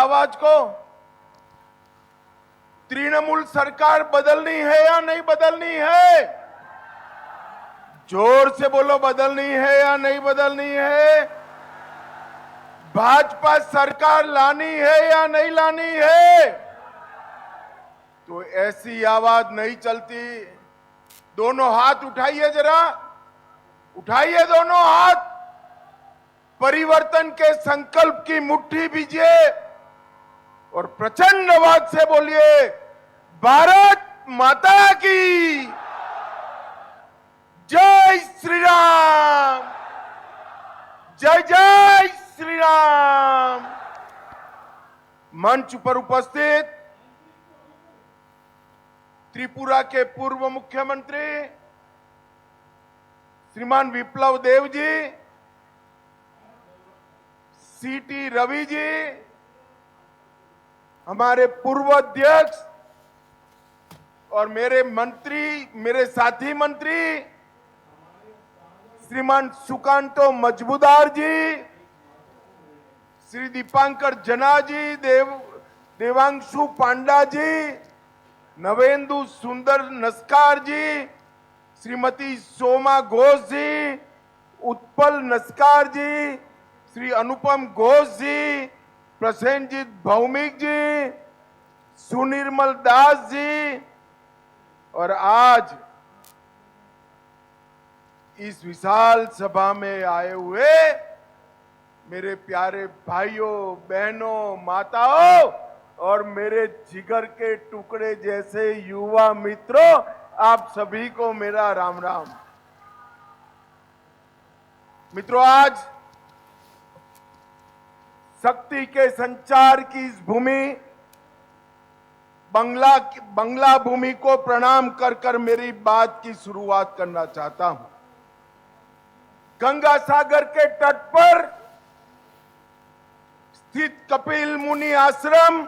आवाज को? तृणमूल सरकार बदलनी है या नहीं बदलनी है? जोर से बोलो, बदलनी है या नहीं बदलनी है? भाजपा सरकार लानी है या नहीं लानी है? तो ऐसी आवाज नहीं चलती। दोनों हाथ उठाइए, जरा उठाइए दोनों हाथ। परिवर्तन के संकल्प की मुट्ठी बीजिए और प्रचंड आवाज से बोलिए, भारत माता की जय श्री राम, जय जय श्री राम। मंच पर उपस्थित त्रिपुरा के पूर्व मुख्यमंत्री श्रीमान विप्लव देव जी, सीटी रवि जी, हमारे पूर्व अध्यक्ष और मेरे मंत्री, मेरे साथी मंत्री श्रीमान सुकांतो मजबूदार जी, श्री दीपांकर जना जी, देवांशु पांडा जी, नवेंदु सुंदर नस्कार जी, श्रीमती सोमा घोष जी, उत्पल नस्कार जी, श्री अनुपम घोष जी, प्रसेनजीत भौमिक जी, सुनिर्मल दास जी, और आज इस विशाल सभा में आए हुए मेरे प्यारे भाइयों, बहनों, माताओं और मेरे जिगर के टुकड़े जैसे युवा मित्रों, आप सभी को मेरा राम राम। मित्रों, आज शक्ति के संचार की इस भूमि बंगला भूमि को प्रणाम कर कर मेरी बात की शुरुआत करना चाहता हूं। गंगा सागर के तट पर स्थित कपिल मुनि आश्रम,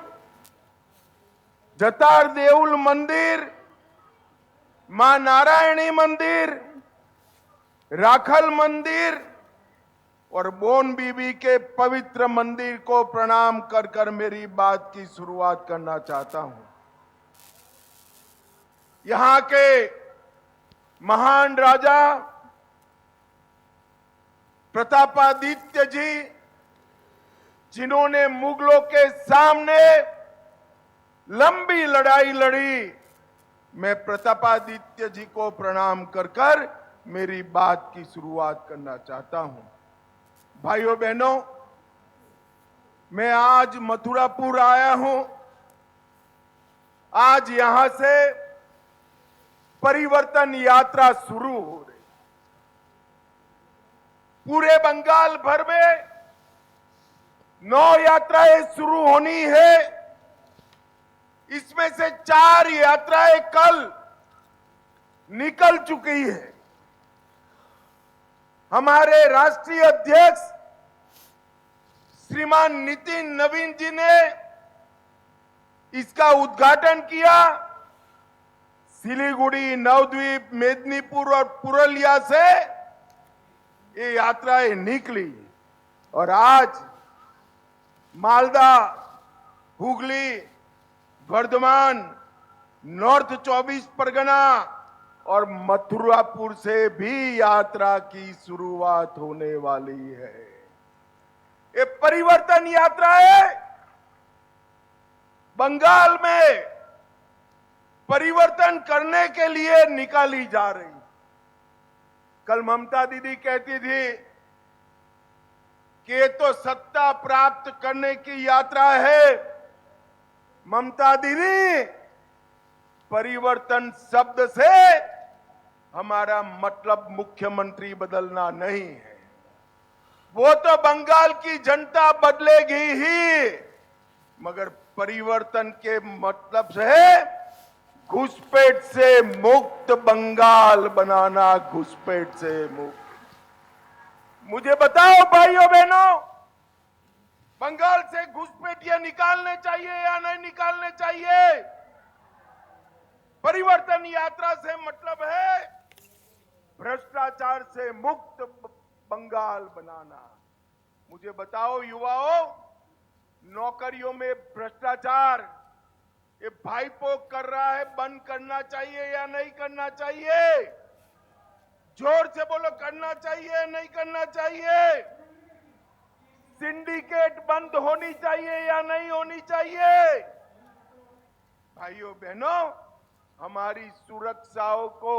जतार देउल मंदिर, मां नारायणी मंदिर, राखल मंदिर और बोन बीबी के पवित्र मंदिर को प्रणाम कर कर मेरी बात की शुरुआत करना चाहता हूं। यहां के महान राजा प्रतापादित्य जी, जिन्होंने मुगलों के सामने लंबी लड़ाई लड़ी, मैं प्रतापादित्य जी को प्रणाम कर कर मेरी बात की शुरुआत करना चाहता हूं। भाइयों बहनों, मैं आज मथुरापुर आया हूं। आज यहां से परिवर्तन यात्रा शुरू हो रही। पूरे बंगाल भर में 9 यात्राएं शुरू होनी है। इसमें से 4 यात्राएं कल निकल चुकी है। हमारे राष्ट्रीय अध्यक्ष श्रीमान नितिन नवीन जी ने इसका उद्घाटन किया। सिलीगुड़ी, नवद्वीप, मेदिनीपुर और पुरुलिया से ये यात्राएं निकली और आज मालदा, हुगली, वर्धमान, नॉर्थ 24 परगना और मथुरापुर से भी यात्रा की शुरुआत होने वाली है। ये परिवर्तन यात्रा है। बंगाल में परिवर्तन करने के लिए निकाली जा रही। कल ममता दीदी कहती थी कि ये तो सत्ता प्राप्त करने की यात्रा है। ममता दीदी, परिवर्तन शब्द से हमारा मतलब मुख्यमंत्री बदलना नहीं है। वो तो बंगाल की जनता बदलेगी ही, मगर परिवर्तन के मतलब से घुसपैठ से मुक्त बंगाल बनाना, घुसपैठ से मुक्त। मुझे बताओ भाइयों बहनों, बंगाल से घुसपैठियां निकालने चाहिए या नहीं निकालने चाहिए? परिवर्तन यात्रा से मतलब है भ्रष्टाचार से मुक्त बंगाल बनाना। मुझे बताओ युवाओं, नौकरियों में भ्रष्टाचार, ये भाईपो कर रहा है, बंद करना चाहिए या नहीं करना चाहिए? जोर से बोलो, करना चाहिए नहीं करना चाहिए? सिंडिकेट बंद होनी चाहिए या नहीं होनी चाहिए? भाइयों बहनों, हमारी सुरक्षाओं को,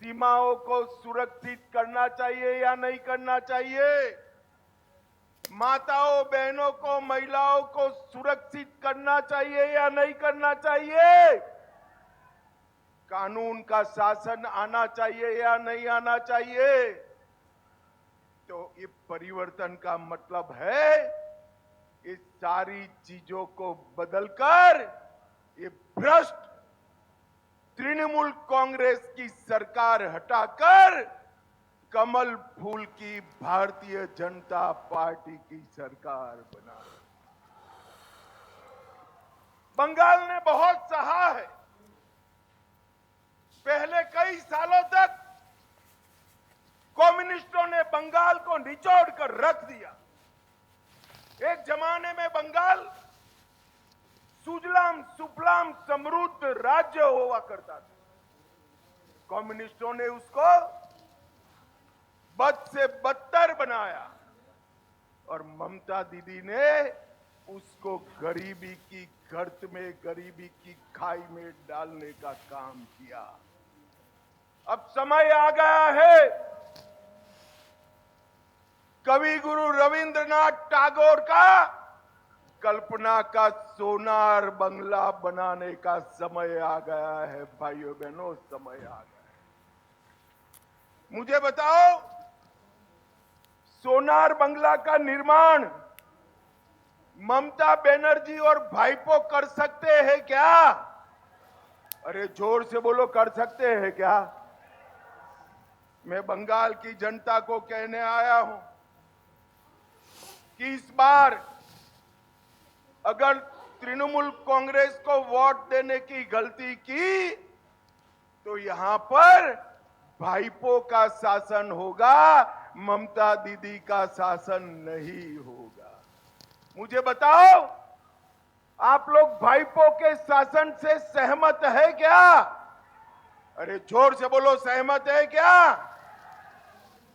सीमाओं को सुरक्षित करना चाहिए या नहीं करना चाहिए? माताओं बहनों को, महिलाओं को सुरक्षित करना चाहिए या नहीं करना चाहिए? कानून का शासन आना चाहिए या नहीं आना चाहिए? तो ये परिवर्तन का मतलब है इस सारी चीजों को बदलकर ये भ्रष्ट तृणमूल कांग्रेस की सरकार हटाकर कमल फूल की भारतीय जनता पार्टी की सरकार बना। बंगाल ने बहुत सहा है। पहले कई सालों तक कम्युनिस्टों ने बंगाल को निचोड़ कर रख दिया। एक जमाने में बंगाल सुजलाम सुफलाम समृद्ध राज्य हुआ करता था। कम्युनिस्टों ने उसको बद से बदतर बनाया और ममता दीदी ने उसको गरीबी की गर्त में, गरीबी की खाई में डालने का काम किया। अब समय आ गया है कवि गुरु रविंद्रनाथ टैगोर का कल्पना का सोनार बंगला बनाने का समय आ गया है। भाइयों बहनों, समय आ गया है। मुझे बताओ, सोनार बंगला का निर्माण ममता बनर्जी और भाईपो कर सकते हैं क्या? अरे जोर से बोलो, कर सकते हैं क्या? मैं बंगाल की जनता को कहने आया हूं कि इस बार अगर तृणमूल कांग्रेस को वोट देने की गलती की तो यहां पर भाईपो का शासन होगा, ममता दीदी का शासन नहीं होगा। मुझे बताओ, आप लोग भाईपो के शासन से सहमत है क्या? अरे जोर से बोलो, सहमत है क्या?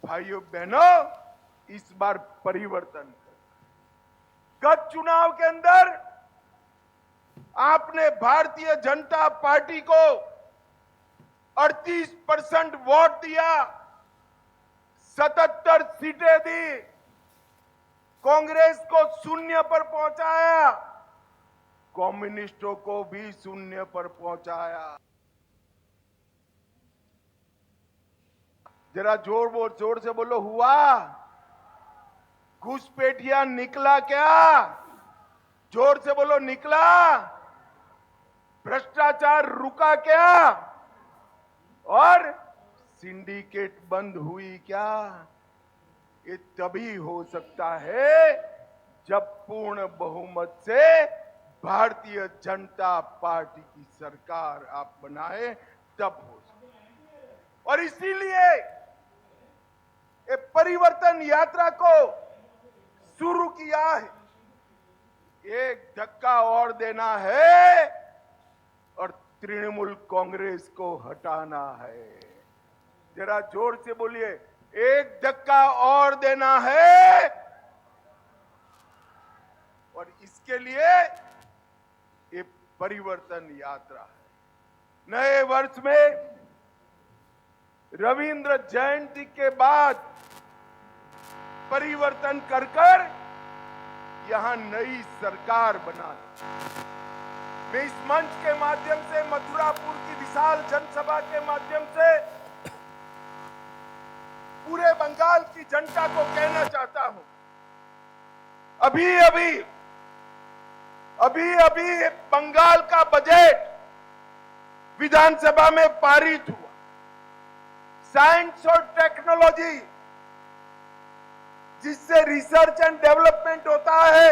भाइयों बहनों, इस बार परिवर्तन कर। गत चुनाव के अंदर आपने भारतीय जनता पार्टी को 38% वोट दिया, 77 सीटें दी, कांग्रेस को 0 पर पहुंचाया, कम्युनिस्टों को भी 0 पर पहुंचाया। जरा जोर से बोलो, हुआ? घुसपैठिया निकला क्या? जोर से बोलो, निकला? भ्रष्टाचार रुका क्या? और सिंडिकेट बंद हुई क्या? ये तभी हो सकता है जब पूर्ण बहुमत से भारतीय जनता पार्टी की सरकार आप बनाए, तब हो सकता है। और इसीलिए ये परिवर्तन यात्रा को शुरू किया है। एक धक्का और देना है और तृणमूल कांग्रेस को हटाना है। जरा जोर से बोलिए, एक धक्का और देना है। और इसके लिए ये परिवर्तन यात्रा है। नए वर्ष में रविंद्र जयंती के बाद परिवर्तन कर यहां नई सरकार बना। मैं इस मंच के माध्यम से, मथुरापुर की विशाल जनसभा के माध्यम से पूरे बंगाल की जनता को कहना चाहता हूं, अभी बंगाल का बजट विधानसभा में पारित हुआ। साइंस और टेक्नोलॉजी, जिससे रिसर्च एंड डेवलपमेंट होता है,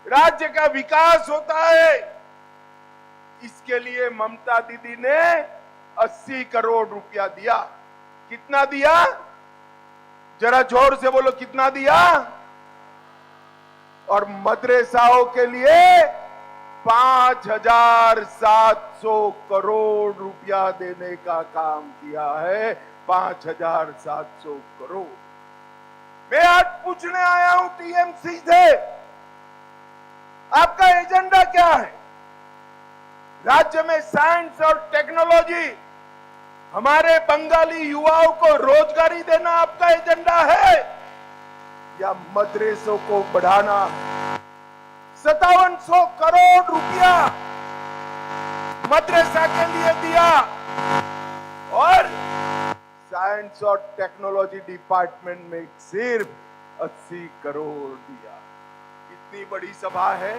राज्य का विकास होता है, इसके लिए ममता दीदी ने 80 करोड़ रुपया दिया। कितना दिया? जरा जोर से बोलो, कितना दिया? और मदरसाओं के लिए 5,700 करोड़ रुपया देने का काम किया है। 5,700 करोड़। मैं आज पूछने आया हूं टीएमसी से, आपका एजेंडा क्या है? राज्य में साइंस और टेक्नोलॉजी, हमारे बंगाली युवाओं को रोजगारी देना आपका एजेंडा है या मदरसों को बढ़ाना? 5700 करोड़ रुपया मदरसा के लिए दिया और साइंस और टेक्नोलॉजी डिपार्टमेंट में सिर्फ 80 करोड़ दिया। इतनी बड़ी सभा है।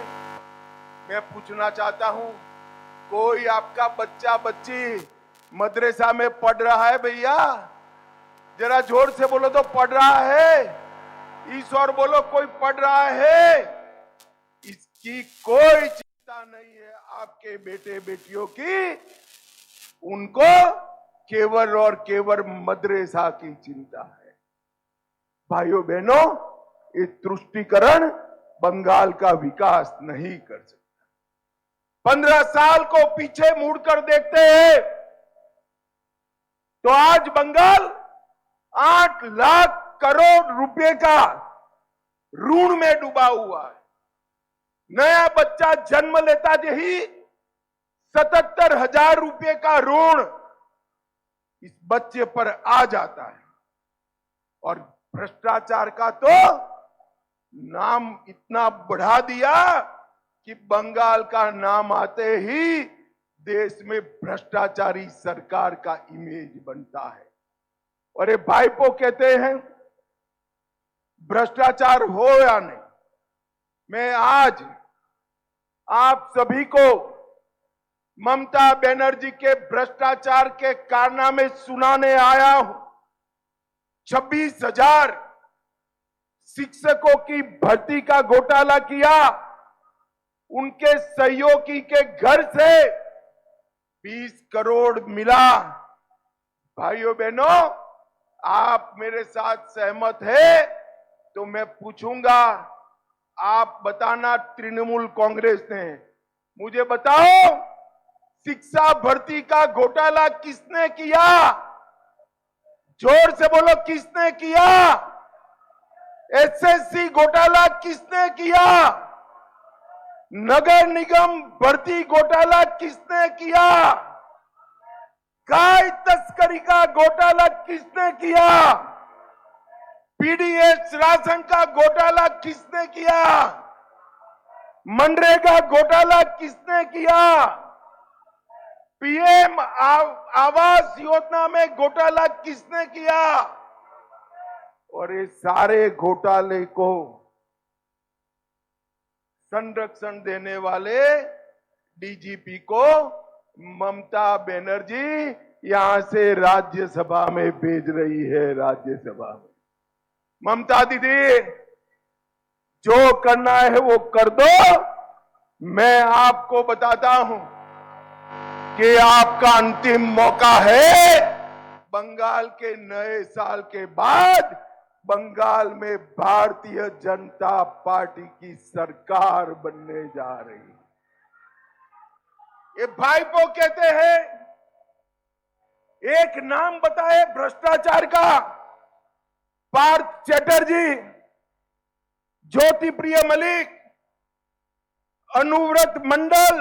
मैं पूछना चाहता हूं, कोई आपका बच्चा बच्ची मदरसा में पढ़ रहा है? भैया जरा जोर से बोलो तो पढ़ रहा है? इस और बोलो कोई पढ़ रहा है? इसकी कोई चिंता नहीं है आपके बेटे बेटियों की। उनको केवल और केवल मदरसा की चिंता है। भाइयों बहनों, ये तुष्टीकरण बंगाल का विकास नहीं कर सकता। 15 साल को पीछे मुड़कर देखते हैं तो आज बंगाल 8 लाख करोड़ रुपए का ऋण में डूबा हुआ है। नया बच्चा जन्म लेता ही 77,000 रुपए का ऋण इस बच्चे पर आ जाता है। और भ्रष्टाचार का तो नाम इतना बढ़ा दिया कि बंगाल का नाम आते ही देश में भ्रष्टाचारी सरकार का इमेज बनता है। और ये भाईपो कहते हैं भ्रष्टाचार हो या नहीं। मैं आज आप सभी को ममता बनर्जी के भ्रष्टाचार के कारनामे सुनाने आया हूं। 26,000 शिक्षकों की भर्ती का घोटाला किया। उनके सहयोगी के घर से 20 करोड़ मिला। भाइयों बहनों, आप मेरे साथ सहमत है तो मैं पूछूंगा, आप बताना तृणमूल कांग्रेस ने, मुझे बताओ शिक्षा भर्ती का घोटाला किसने किया? जोर से बोलो, किसने किया? एसएससी घोटाला किसने किया? नगर निगम भर्ती घोटाला किसने किया? गाय तस्करी का घोटाला किसने किया? पीडीएस राशन का घोटाला किसने किया? मनरेगा घोटाला किसने किया? पीएम आवास योजना में घोटाला किसने किया? और ये सारे घोटाले को संरक्षण देने वाले डीजीपी को ममता बनर्जी यहां से राज्यसभा में भेज रही है। राज्यसभा में ममता दीदी, जो करना है वो कर दो। मैं आपको बताता हूं कि आपका अंतिम मौका है। बंगाल के नए साल के बाद बंगाल में भारतीय जनता पार्टी की सरकार बनने जा रही है। ये भाईपो कहते हैं, एक नाम बताए भ्रष्टाचार का, पार्थ चैटर्जी, ज्योति प्रिय मलिक, अनुव्रत मंडल,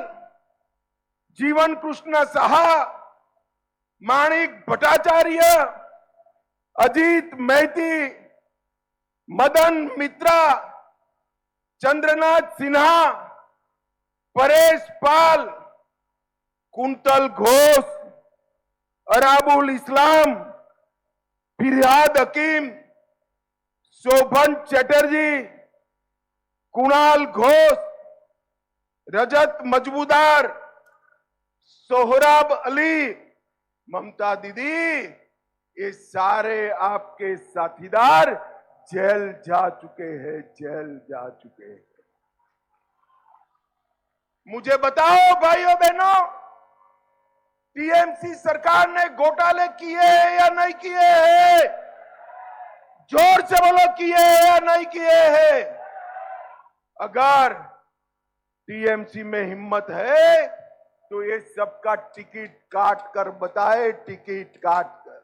जीवन कृष्ण साहा, माणिक भट्टाचार्य, अजीत मैती, मदन मित्रा, चंद्रनाथ सिन्हा, परेश पाल, कुंतल घोष, अराबुल इस्लाम, फिरहाद हकीम, शोभन चैटर्जी, कुणाल घोष, रजत मजबूदार, सोहराब अली। ममता दीदी, ये सारे आपके साथीदार जेल जा चुके हैं, जेल जा चुके हैं। मुझे बताओ भाइयों बहनों, टीएमसी सरकार ने घोटाले किए हैं या नहीं किए हैं? जोर से बोलो, किए हैं या नहीं किए हैं? अगर टीएमसी में हिम्मत है तो ये सबका टिकट काट कर बताए, टिकट काट कर।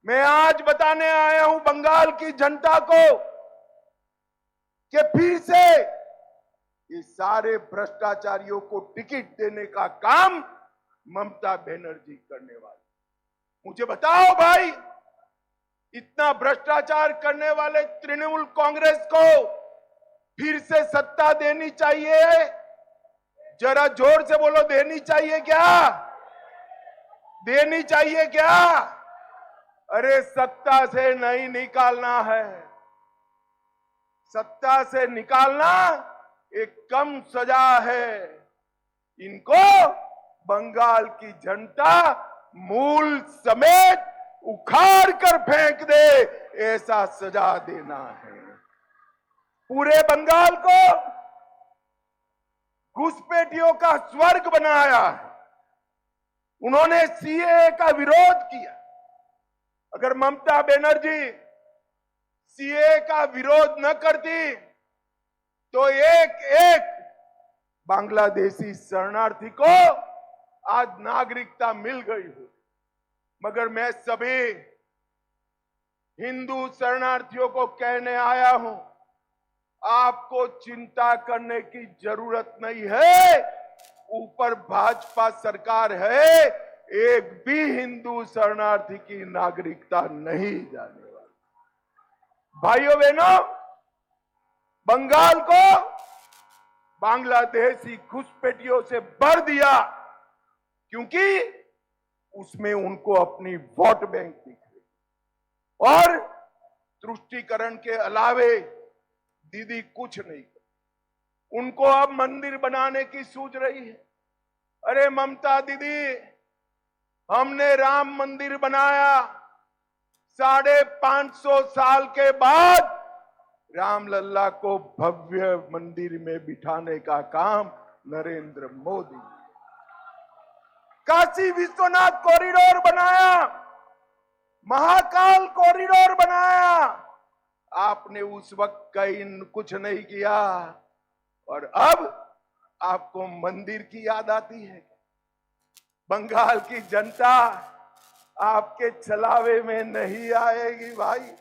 मैं आज बताने आया हूं बंगाल की जनता को कि फिर से ये सारे भ्रष्टाचारियों को टिकट देने का काम ममता बनर्जी करने वाली। मुझे बताओ भाई, इतना भ्रष्टाचार करने वाले तृणमूल कांग्रेस को फिर से सत्ता देनी चाहिए? जरा जोर से बोलो, देनी चाहिए क्या? देनी चाहिए क्या? अरे सत्ता से नहीं निकालना है, सत्ता से निकालना एक कम सजा है। इनको बंगाल की जनता मूल समेत उखाड़ कर फेंक दे, ऐसा सजा देना है। पूरे बंगाल को घुसपैठियों का स्वर्ग बनाया है। उन्होंने सीएए का विरोध किया। अगर ममता बनर्जी सीएए का विरोध न करती तो एक एक बांग्लादेशी शरणार्थी को आज नागरिकता मिल गई हो। मगर मैं सभी हिंदू शरणार्थियों को कहने आया हूं, आपको चिंता करने की जरूरत नहीं है। ऊपर भाजपा सरकार है, एक भी हिंदू शरणार्थी की नागरिकता नहीं जाने वाली। भाइयों बहनों, बंगाल को बांग्लादेशी घुसपैठियों से भर दिया, क्योंकि उसमें उनको अपनी वोट बैंक दिख रही और तुष्टीकरण के अलावे दीदी कुछ नहीं कर। उनको अब मंदिर बनाने की सूझ रही है। अरे ममता दीदी, हमने राम मंदिर बनाया, 550 साल के बाद रामलल्ला को भव्य मंदिर में बिठाने का काम नरेंद्र मोदी। काशी विश्वनाथ कॉरिडोर बनाया, महाकाल कॉरिडोर बनाया, आपने उस वक्त कहीं कुछ नहीं किया और अब आपको मंदिर की याद आती है। बंगाल की जनता आपके छलावे में नहीं आएगी भाई।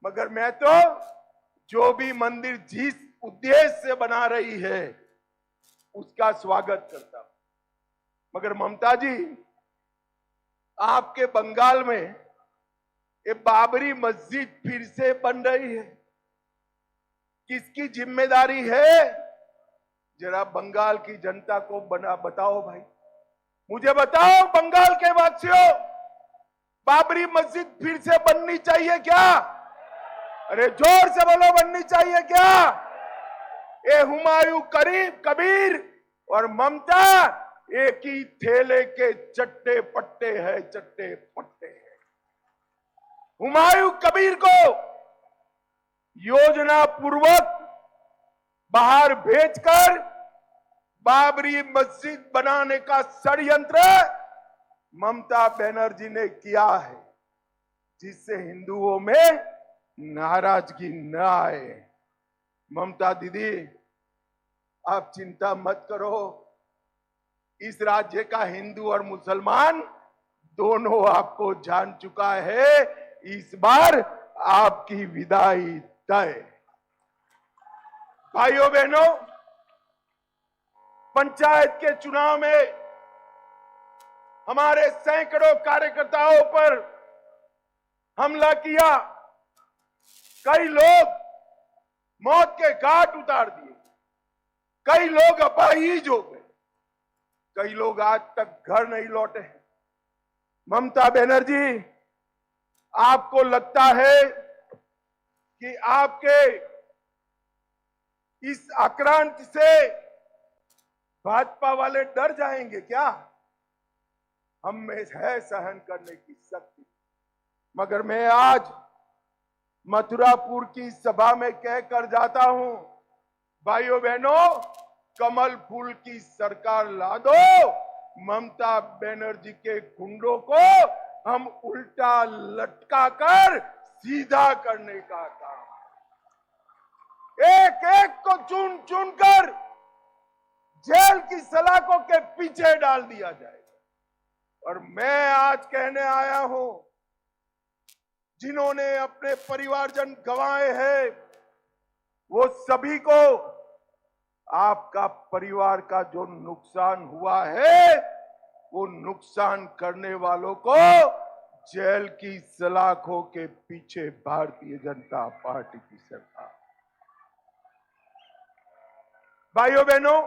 मगर मैं तो जो भी मंदिर जिस उद्देश्य से बना रही है उसका स्वागत करता हूं। मगर ममता जी, आपके बंगाल में ये बाबरी मस्जिद फिर से बन रही है, किसकी जिम्मेदारी है? जरा बंगाल की जनता को बताओ भाई, मुझे बताओ बंगाल के वासियों, बाबरी मस्जिद फिर से बननी चाहिए क्या? अरे जोर से बोलो, बननी चाहिए क्या? ये हुमायूं कबीर और ममता एक ही थैले के चट्टे पट्टे है, चट्टे पट्टे है। हुमायूं कबीर को योजना पूर्वक बाहर भेजकर बाबरी मस्जिद बनाने का षड्यंत्र ममता बनर्जी ने किया है, जिससे हिंदुओं में नाराजगी न आए। ममता दीदी, आप चिंता मत करो, इस राज्य का हिंदू और मुसलमान दोनों आपको जान चुका है। इस बार आपकी विदाई तय। भाइयों बहनों, पंचायत के चुनाव में हमारे सैकड़ों कार्यकर्ताओं पर हमला किया, कई लोग मौत के घाट उतार दिए, कई लोग अपाहिज हो गए, कई लोग आज तक घर नहीं लौटे हैं। ममता बनर्जी, आपको लगता है कि आपके इस आक्रांत से भाजपा वाले डर जाएंगे क्या? हम में है सहन करने की शक्ति। मगर मैं आज मथुरापुर की सभा में कहकर जाता हूं, भाइयों बहनों, कमल फूल की सरकार ला दो, ममता बनर्जी के गुंडों को हम उल्टा लटकाकर सीधा करने का काम, एक एक को चुन चुनकर जेल की सलाखों के पीछे डाल दिया जाएगा। और मैं आज कहने आया हूं, जिन्होंने अपने परिवारजन गंवाए हैं, वो सभी को आपका परिवार का जो नुकसान हुआ है, वो नुकसान करने वालों को जेल की सलाखों के पीछे भारतीय जनता पार्टी की सरकार। भाइयों बहनों,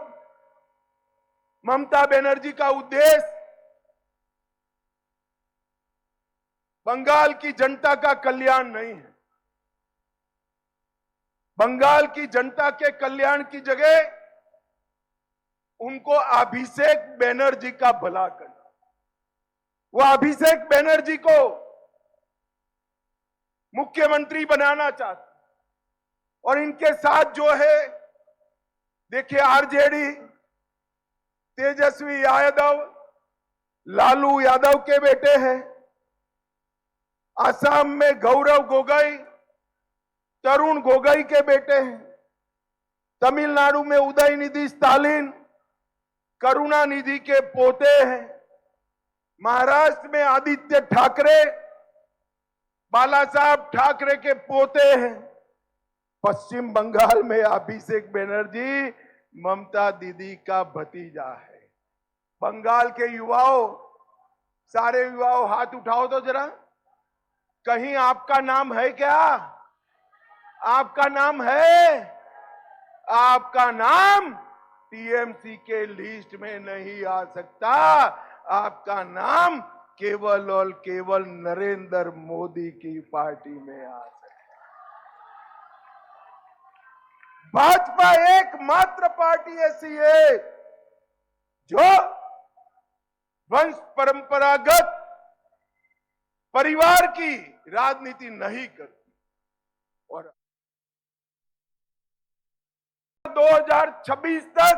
ममता बनर्जी का उद्देश्य बंगाल की जनता का कल्याण नहीं है। बंगाल की जनता के कल्याण की जगह उनको अभिषेक बनर्जी का भला करना। वो अभिषेक बनर्जी को मुख्यमंत्री बनाना चाहते, और इनके साथ जो है, देखिए, आरजेडी, तेजस्वी यादव, लालू यादव के बेटे हैं। असम में गौरव गोगोई, तरुण गोगोई के बेटे हैं। तमिलनाडु में उदयनिधि स्टालिन, करुणानिधि के पोते हैं। महाराष्ट्र में आदित्य ठाकरे, बाला साहब ठाकरे के पोते हैं। पश्चिम बंगाल में अभिषेक बनर्जी ममता दीदी का भतीजा है। बंगाल के युवाओं, सारे युवाओं हाथ उठाओ तो जरा, कहीं आपका नाम है क्या? आपका नाम है? आपका नाम टीएमसी के लिस्ट में नहीं आ सकता। आपका नाम केवल और केवल नरेंद्र मोदी की पार्टी में आ सकता है। भाजपा एकमात्र पार्टी ऐसी है जो वंश परंपरागत परिवार की राजनीति नहीं करती। और 2026 तक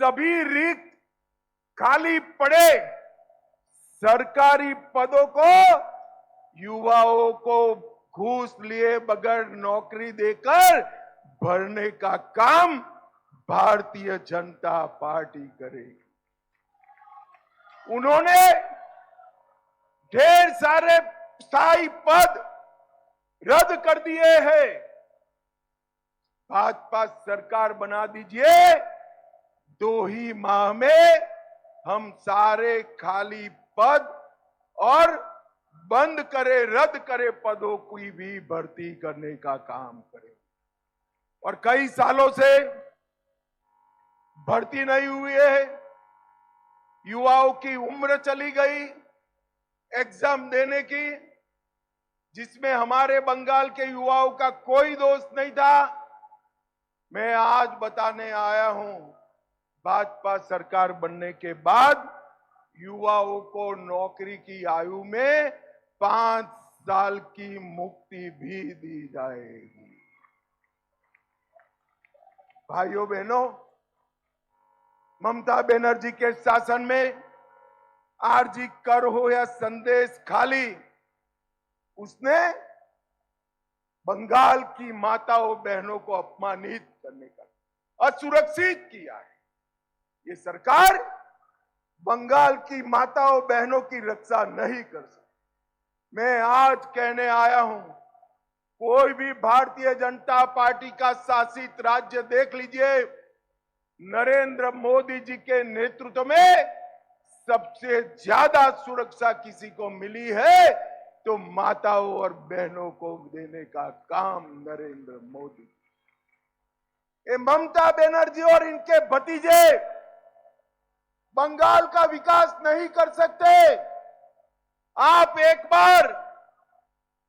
सभी रिक्त खाली पड़े सरकारी पदों को युवाओं को घूस लिए बगैर नौकरी देकर भरने का काम भारतीय जनता पार्टी करेगी। उन्होंने ढेर सारे स्थायी पद रद्द कर दिए हैं। भाजपा सरकार बना दीजिए, 2 ही माह में हम सारे खाली पद और बंद करे, रद्द करे पदों की भी भर्ती करने का काम करें। और कई सालों से भर्ती नहीं हुई है। युवाओं की उम्र चली गई एग्जाम देने की, जिसमें हमारे बंगाल के युवाओं का कोई दोष नहीं था। मैं आज बताने आया हूं, भाजपा सरकार बनने के बाद युवाओं को नौकरी की आयु में 5 साल की मुक्ति भी दी जाएगी। भाइयों बहनों, ममता बनर्जी के शासन में आरजी कर हो या संदेश खाली, उसने बंगाल की माताओं बहनों को अपमानित करने का, असुरक्षित किया है। ये सरकार बंगाल की माताओं बहनों की रक्षा नहीं कर सकती। मैं आज कहने आया हूं, कोई भी भारतीय जनता पार्टी का शासित राज्य देख लीजिए, नरेंद्र मोदी जी के नेतृत्व में सबसे ज्यादा सुरक्षा किसी को मिली है तो माताओं और बहनों को देने का काम नरेंद्र मोदी। ये ममता बनर्जी और इनके भतीजे बंगाल का विकास नहीं कर सकते। आप एक बार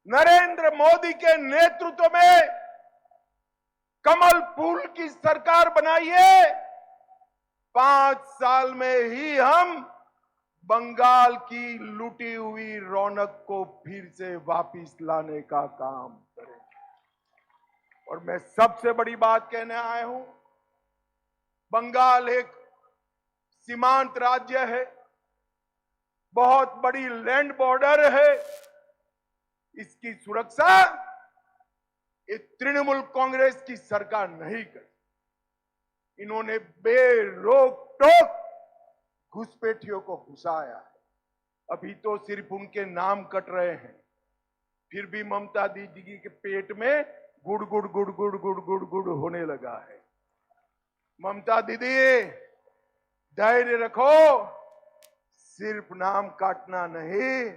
नरेंद्र मोदी के नेतृत्व में कमल फूल की सरकार बनाइए, 5 साल में ही हम बंगाल की लूटी हुई रौनक को फिर से वापस लाने का काम करें। और मैं सबसे बड़ी बात कहने आया हूं, बंगाल एक सीमांत राज्य है, बहुत बड़ी लैंड बॉर्डर है। इसकी सुरक्षा ये तृणमूल कांग्रेस की सरकार नहीं करती। इन्होंने बेरोक टोक घुसपैठियों को घुसाया है। अभी तो सिर्फ उनके नाम कट रहे हैं, फिर भी ममता दीदी के पेट में गुड़ गुड़ गुड़ गुड़ गुड़ गुड़ गुड़ होने लगा है। ममता दीदी धैर्य रखो, सिर्फ नाम काटना नहीं,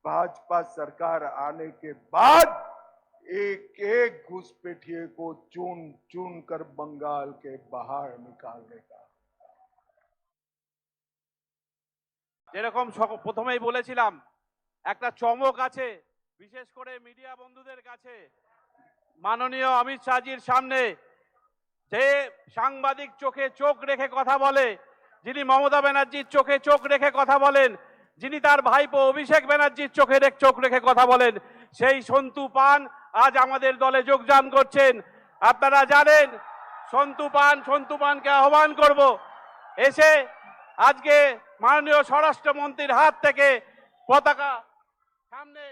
भाजपा सरकार आने के बाद एक एक घुसपैठिए को चुन चुन कर बंगाल के बाहर निकालने का। যেরকম প্রথমেই বলেছিলাম একটা চমক আছে, বিশেষ করে মিডিয়া বন্ধুদের কাছে। মাননীয় অমিত শাহজির সামনে যে সাংবাদিক চোখে চোখ রেখে কথা বলে, যিনি মমতা ব্যানার্জির চোখে চোখ রেখে কথা বলেন, যিনি তার ভাইপো অভিষেক ব্যানার্জির চোখে চোখ রেখে কথা বলেন, সেই সন্তু পান আজ আমাদের দলে যোগদান করছেন। আপনারা জানেন সন্তু পানকে আহ্বান করব এসে আজকে মাননীয় স্বরাষ্ট্রমন্ত্রীর হাত থেকে পতাকা সামনে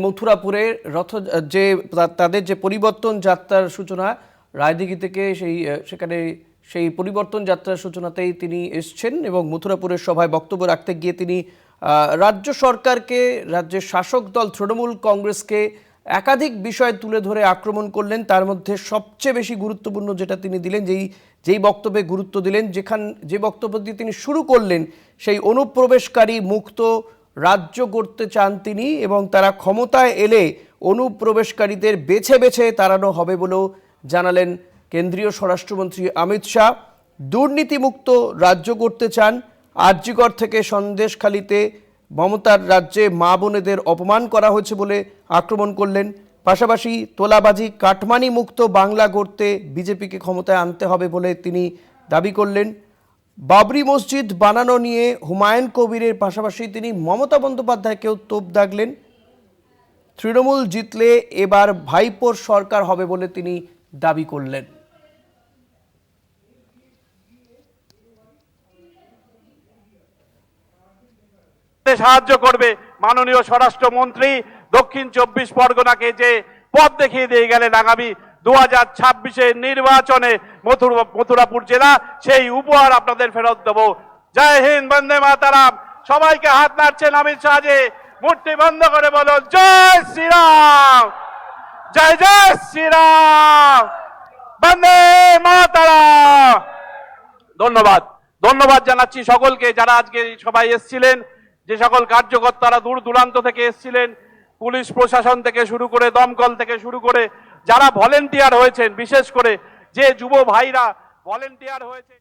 মথুরাপুরে রথ যে তাদের যে পরিবর্তন যাত্রার সূচনা রায়দিঘি থেকে সেখানে সেই পরিবর্তন যাত্রার সূচনাতেই তিনি এসছেন এবং মথুরাপুরের সভায় বক্তব্য রাখতে গিয়ে তিনি রাজ্য সরকারকে, রাজ্যের শাসক দল তৃণমূল কংগ্রেসকে একাধিক বিষয় তুলে ধরে আক্রমণ করলেন। তার মধ্যে সবচেয়ে বেশি গুরুত্বপূর্ণ যেটা তিনি দিলেন, যেই বক্তব্যে গুরুত্ব দিলেন, যে বক্তব্য দিয়ে তিনি শুরু করলেন, সেই অনুপ্রবেশকারী মুক্ত রাজ্য গড়তে চান তিনি এবং তারা ক্ষমতায় এলে অনুপ্রবেশকারীদের বেছে বেছে তাড়ানো হবে বলেও জানালেন কেন্দ্রীয় স্বরাষ্ট্রমন্ত্রী অমিত শাহ। দুর্নীতিমুক্ত রাজ্য গড়তে চান। আরজিকর থেকে সন্দেশখালিতে মমতার রাজ্যে মা বোনেদের অপমান করা হয়েছে বলে আক্রমণ করলেন। পাশাপাশি তোলাবাজি কাটমানি মুক্ত বাংলা গড়তে বিজেপিকে ক্ষমতায় আনতে হবে বলে তিনি দাবি করলেন। বাবরি মসজিদ বানানো নিয়ে হুমায়ুন কবিরের পাশাপাশি তিনি মমতা বন্দ্যোপাধ্যায়কেও তোপ দাগলেন। তৃণমূল জিতলে এবার ভাইপোর সরকার হবে বলে তিনি দাবি করলেন। সাহায্য করবে মাননীয় স্বরাষ্ট্রমন্ত্রী দক্ষিণ 24 পরগনাকে যে পথ দেখিয়ে দিয়ে গেলেন আগামী 2026 নির্বাচনে মথুরাপুর জেলা, সেই উপহার আপনাদের ফেরত দেবো। জয় হিন্দ, বন্দে মাতারাম। সবাইকে হাত নাড়ছেন অমিত শাহজি, মুঠি বন্ধ করে বলো জয় শ্রীরাম, জয় জয় শ্রীরাম, বন্দে মাতারাম। ধন্যবাদ জানাচ্ছি সকলকে যারা আজকে সবাই এসেছিলেন, যে সকল কার্যকর্তারা দূর দূরান্ত থেকে এসেছিলেন, পুলিশ প্রশাসন থেকে শুরু করে দমকল থেকে শুরু করে যারা ভলেন্টিয়ার হয়েছেন, বিশেষ করে যে যুব ভাইরা ভলেন্টিয়ার হয়েছে।